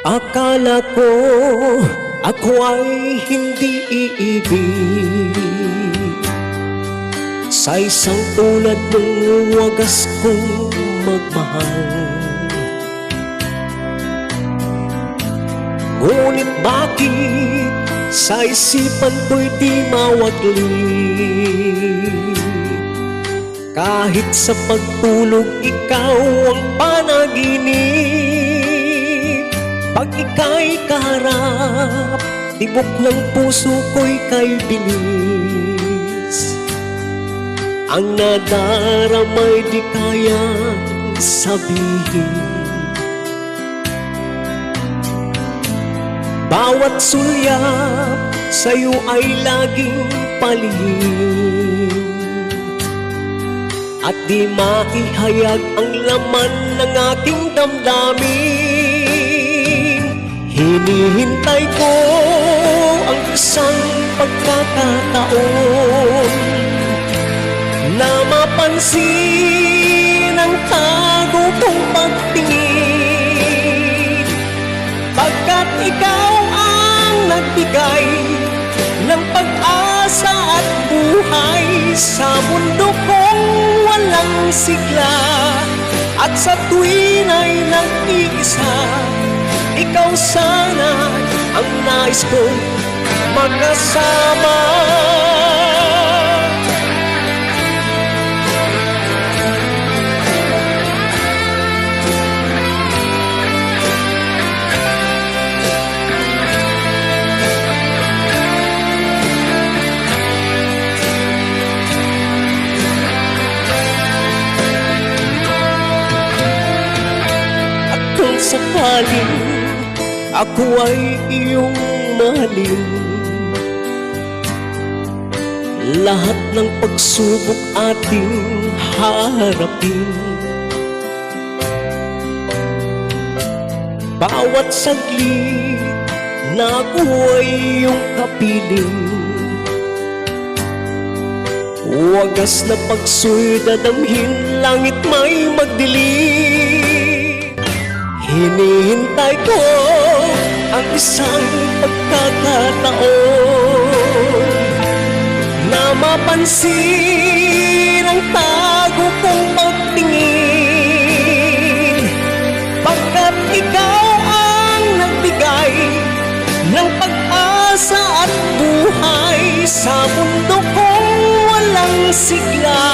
Akala ko ako ay hindi iibig sa isang tulad ng wagas kong magmahal. Ngunit bakit sa isipan ko'y di mawagli? Kahit sa pagtulog ikaw ang panaginip. Pag ika'y kaharap, tibok ng puso ko'y kay bilis. Ang nadaramay di kayang sabihin. Bawat sulyap sa'yo ay laging palihim, at di maihayag ang laman ng aking damdamin. Hinihintay ko ang isang pagkakataon na mapansin ang tago kong pagtingin, pagkat ikaw ang nagbigay ng pag-asa at buhay sa mundo kong walang sigla. At sa tuwin ay nag-iisa, ikaw sana ang nais kong magkasama. Sakaling ako ay iyong mahalin, lahat ng pagsubok ating harapin. Bawat saglit na ako ay iyong kapiling, wagas na pagsuy dadamhin, langit may magdilim. Hinihintay ko ang isang pagkakataon na mapansin ang tago kong pagtingin, pagkat ikaw ang nagbigay ng pag-asa at buhay sa mundo kong walang sigla.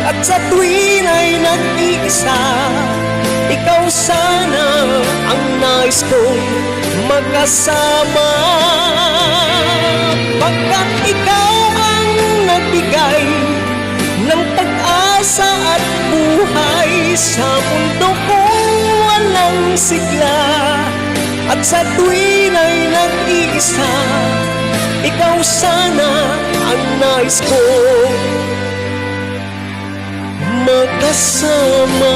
At sa tuwin ay nag-iisa, ikaw sana ang nais kong magkasama, pagkat ikaw ang nagbigay ng pag-asa at buhay sa mundo kong walang sigla. At sa tuwin ay nag-iisa, ikaw sana ang nais kong magkasama.